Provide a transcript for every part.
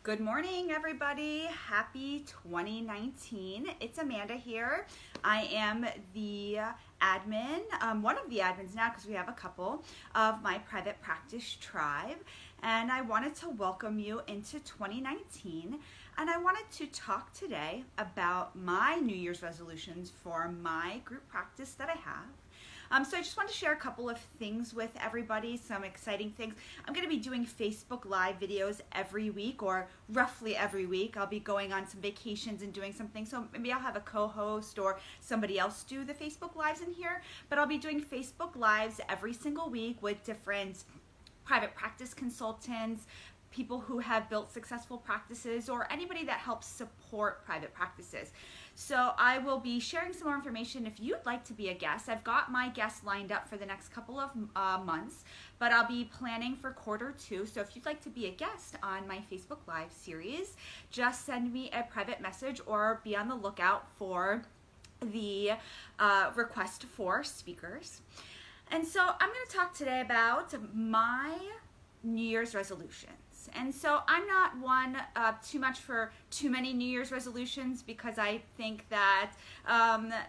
Good morning, everybody. Happy 2019. It's Amanda here. I am the admin, one of the admins now because we have a couple, of my private practice tribe. And I wanted to welcome you into 2019. And I wanted to talk today about my New Year's resolutions for my group practice that I have. So I just want to share a couple of things with everybody, some exciting things. I'm going to be doing Facebook Live videos every week, or roughly every week. I'll be going on some vacations and doing something, so maybe I'll have a co-host or somebody else do the Facebook Lives in here, but I'll be doing Facebook Lives every single week with different private practice consultants, people who have built successful practices, or anybody that helps support private practices. So I will be sharing some more information if you'd like to be a guest. I've got my guests lined up for the next couple of months, but I'll be planning for Q2. So if you'd like to be a guest on my Facebook Live series, just send me a private message or be on the lookout for the request for speakers. And so I'm going to talk today about my New Year's resolutions. And so I'm not one too much for too many New Year's resolutions, because I think that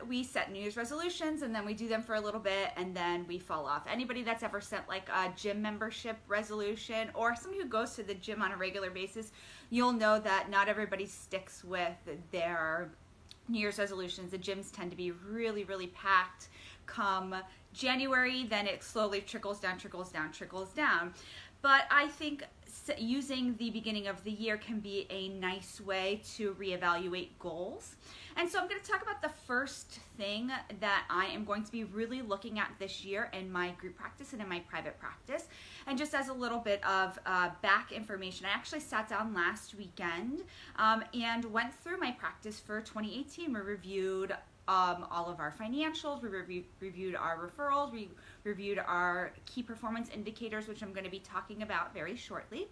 we set New Year's resolutions and then we do them for a little bit and then we fall off. Anybody that's ever set like a gym membership resolution, or somebody who goes to the gym on a regular basis, you'll know that not everybody sticks with their New Year's resolutions. The gyms tend to be really, really packed come January, then it slowly trickles down. But I think using the beginning of the year can be a nice way to reevaluate goals. And so I'm going to talk about the first thing that I am going to be really looking at this year in my group practice and in my private practice. And just as a little bit of back information, I actually sat down last weekend and went through my practice for 2018. We reviewed all of our financials, we reviewed our referrals, we reviewed our key performance indicators, which I'm going to be talking about very shortly.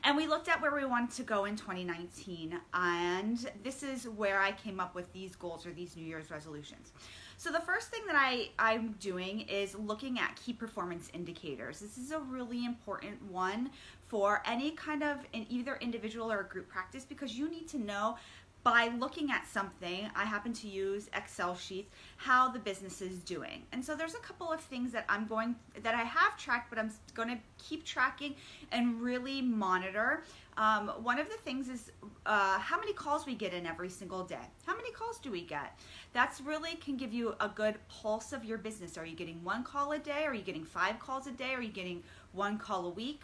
And we looked at where we wanted to go in 2019, and this is where I came up with these goals, or these New Year's resolutions. So the first thing that I'm doing is looking at key performance indicators. This is a really important one for any kind of either individual or group practice, because you need to know, by looking at something, I happen to use Excel sheets, how the business is doing. And so there's a couple of things that I have tracked, but I'm going to keep tracking and really monitor. One of the things is how many calls we get in every single day. How many calls do we get? That's really can give you a good pulse of your business. Are you getting 1 call a day? Are you getting 5 calls a day? Are you getting 1 call a week?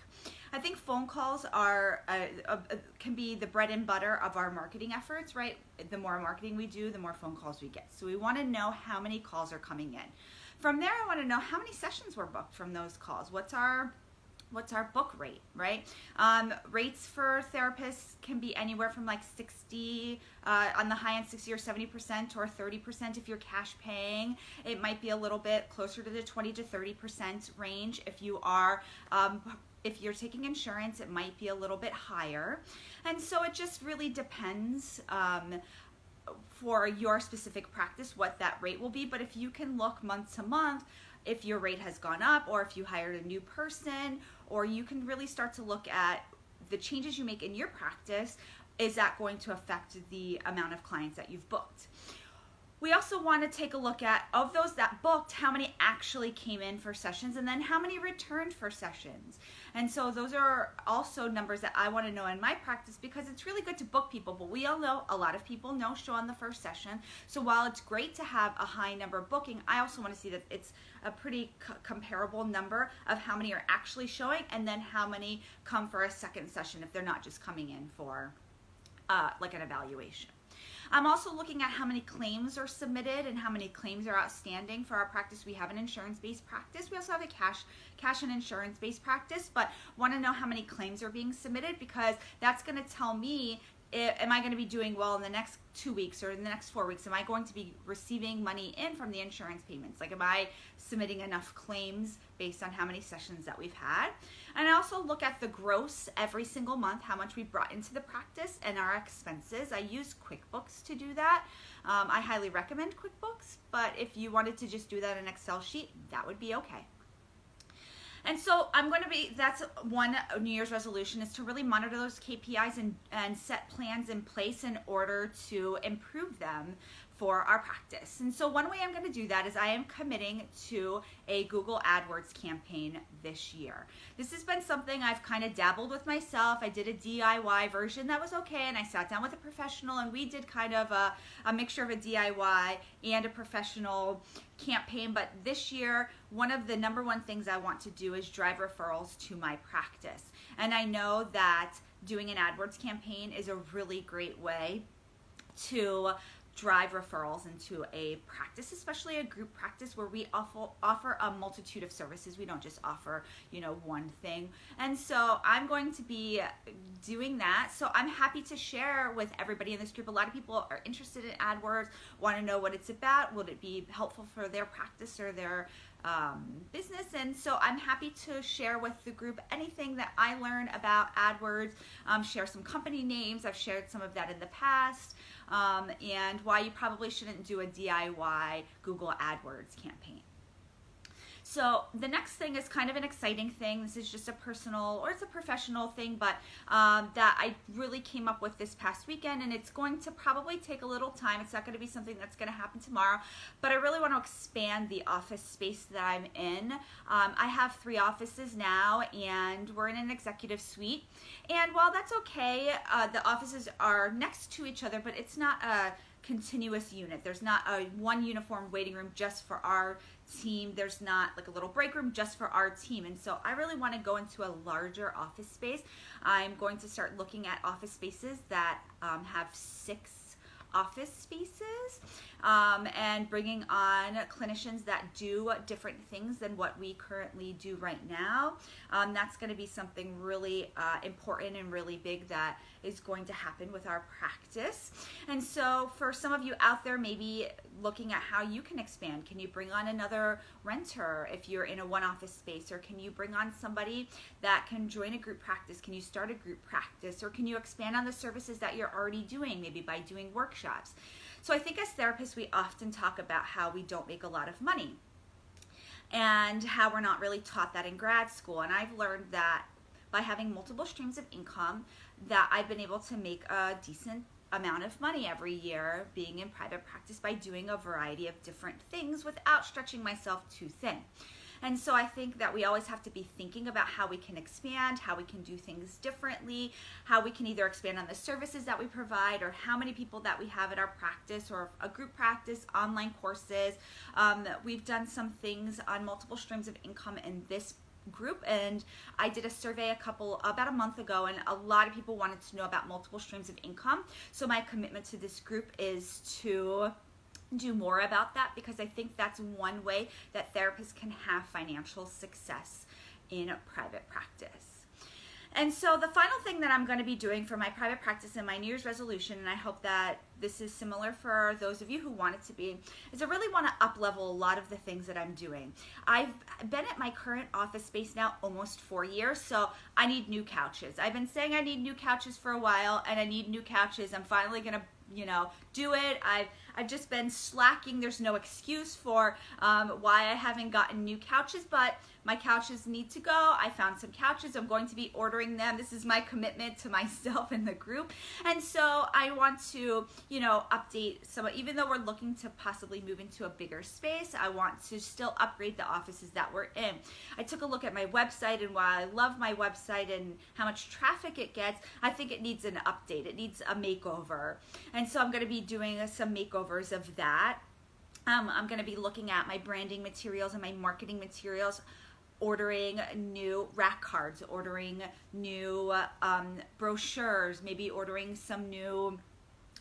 I think phone calls are can be the bread and butter of our marketing efforts, right? The more marketing we do, the more phone calls we get. So we want to know how many calls are coming in. From there, I want to know how many sessions were booked from those calls. What's our book rate, right? Rates for therapists can be anywhere from like 60, on the high end 60 or 70%, or 30% if you're cash paying. It might be a little bit closer to the 20 to 30% range. If you're taking insurance, it might be a little bit higher. And so it just really depends for your specific practice what that rate will be. But if you can look month to month, if your rate has gone up, or if you hired a new person, or you can really start to look at the changes you make in your practice, is that going to affect the amount of clients that you've booked? We also want to take a look at, of those that booked, how many actually came in for sessions, and then how many returned for sessions. And so those are also numbers that I want to know in my practice, because it's really good to book people, but we all know a lot of people no show on the first session. So while it's great to have a high number booking, I also want to see that it's a pretty comparable number of how many are actually showing, and then how many come for a second session if they're not just coming in for like an evaluation. I'm also looking at how many claims are submitted and how many claims are outstanding for our practice. We have an insurance-based practice. We also have a cash and insurance-based practice, but want to know how many claims are being submitted, because that's going to tell me, am I going to be doing well in the next 2 weeks or in the next 4 weeks? Am I going to be receiving money in from the insurance payments? Like, am I submitting enough claims based on how many sessions that we've had? And I also look at the gross every single month, how much we brought into the practice, and our expenses. I use QuickBooks to do that. I highly recommend QuickBooks, but if you wanted to just do that in an Excel sheet, that would be okay. And so that's one New Year's resolution, is to really monitor those KPIs and set plans in place in order to improve them for our practice. And so one way I'm going to do that is I am committing to a Google AdWords campaign this year. This has been something I've kind of dabbled with myself. I did a DIY version that was okay, and I sat down with a professional and we did kind of a mixture of a DIY and a professional campaign. But this year, one of the number one things I want to do is drive referrals to my practice. And I know that doing an AdWords campaign is a really great way to drive referrals into a practice, especially a group practice where we offer a multitude of services. We don't just offer, one thing. And so I'm going to be doing that. So I'm happy to share with everybody in this group. A lot of people are interested in AdWords, want to know what it's about. Will it be helpful for their practice or their business? And so I'm happy to share with the group anything that I learn about AdWords, share some company names. I've shared some of that in the past, and why you probably shouldn't do a DIY Google AdWords campaign. So the next thing is kind of an exciting thing. This is just a personal, or it's a professional thing, but that I really came up with this past weekend, and it's going to probably take a little time. It's not going to be something that's going to happen tomorrow, but I really want to expand the office space that I'm in. I have 3 offices now, and we're in an executive suite. And while that's okay, the offices are next to each other, but it's not a continuous unit. There's not a one uniform waiting room just for our team. There's not like a little break room just for our team. And so I really want to go into a larger office space. I'm going to start looking at office spaces that have 6 office spaces, and bringing on clinicians that do different things than what we currently do right now. That's going to be something really important and really big that is going to happen with our practice. And so for some of you out there, maybe looking at how you can expand. Can you bring on another renter if you're in a one office space, or can you bring on somebody that can join a group practice? Can you start a group practice, or can you expand on the services that you're already doing, maybe by doing workshops? So I think as therapists, we often talk about how we don't make a lot of money and how we're not really taught that in grad school. And I've learned that by having multiple streams of income, that I've been able to make a decent amount of money every year being in private practice by doing a variety of different things without stretching myself too thin. And so I think that we always have to be thinking about how we can expand, how we can do things differently, how we can either expand on the services that we provide, or how many people that we have at our practice, or a group practice, online courses. We've done some things on multiple streams of income in this group, and I did a survey about a month ago, and a lot of people wanted to know about multiple streams of income. So my commitment to this group is to do more about that, because I think that's one way that therapists can have financial success in private practice. And so the final thing that I'm going to be doing for my private practice and my New Year's resolution, and I hope that this is similar for those of you who want it to be, is I really want to up-level a lot of the things that I'm doing. I've been at my current office space now almost 4 years, so I need new couches. I've been saying I need new couches for a while, and I need new couches. I'm finally going to do it. I've just been slacking. There's no excuse for why I haven't gotten new couches, but my couches need to go. I found some couches. I'm going to be ordering them. This is my commitment to myself and the group. And so I want to, update some, even though we're looking to possibly move into a bigger space, I want to still upgrade the offices that we're in. I took a look at my website, and while I love my website and how much traffic it gets, I think it needs an update. It needs a makeover. And so I'm going to be doing some makeovers of that. I'm going to be looking at my branding materials and my marketing materials, ordering new rack cards, ordering new brochures, maybe ordering some new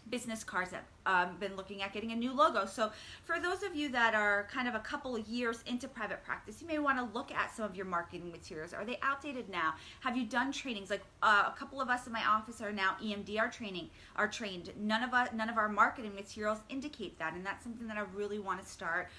business cards. That I've been looking at getting a new logo. So for those of you that are kind of a couple of years into private practice, you may want to look at some of your marketing materials. Are they outdated now? Have you done trainings? Like a couple of us in my office are now EMDR trained. None of our marketing materials indicate that, and that's something that I really want to start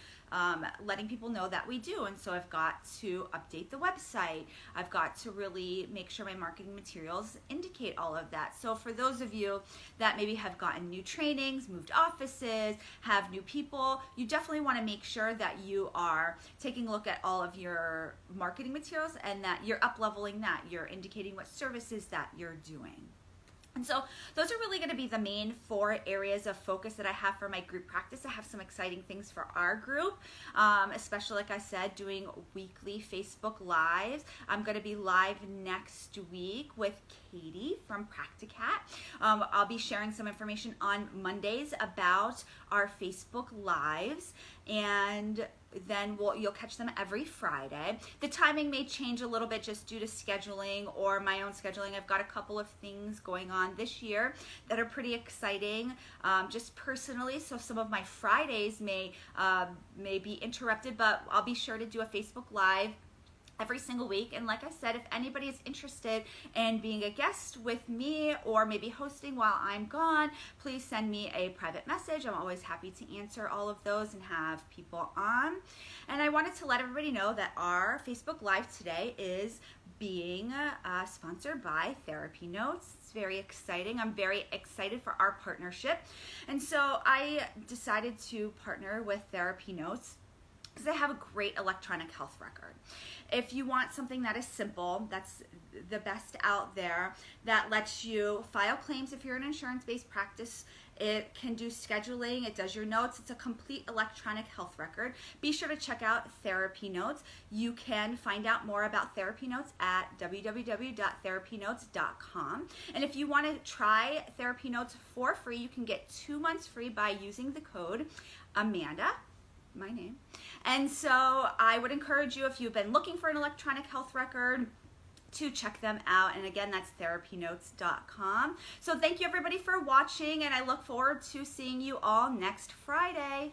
letting people know that we do. And so I've got to update the website. I've got to really make sure my marketing materials indicate all of that. So for those of you that maybe have gotten new trainings, moved offices, have new people, you definitely want to make sure that you are taking a look at all of your marketing materials and that you're up-leveling that. You're indicating what services that you're doing. And so those are really going to be the main 4 areas of focus that I have for my group practice. I have some exciting things for our group, especially, like I said, doing weekly Facebook Lives. I'm going to be live next week with Katie from Practicat. I'll be sharing some information on Mondays about our Facebook Lives, and then you'll catch them every Friday. The timing may change a little bit just due to scheduling or my own scheduling. I've got a couple of things going on this year that are pretty exciting, just personally. So some of my Fridays may be interrupted, but I'll be sure to do a Facebook Live every single week. And like I said, if anybody is interested in being a guest with me or maybe hosting while I'm gone, please send me a private message. I'm always happy to answer all of those and have people on. And I wanted to let everybody know that our Facebook Live today is being sponsored by Therapy Notes. It's very exciting. I'm very excited for our partnership. And so I decided to partner with Therapy Notes because they have a great electronic health record. If you want something that is simple, that's the best out there, that lets you file claims if you're an insurance-based practice. It can do scheduling, it does your notes, it's a complete electronic health record. Be sure to check out Therapy Notes. You can find out more about Therapy Notes at www.therapynotes.com. And if you want to try Therapy Notes for free, you can get 2 months free by using the code Amanda, my name. And so I would encourage you, if you've been looking for an electronic health record, to check them out. And again, that's therapynotes.com. So thank you everybody for watching, and I look forward to seeing you all next Friday.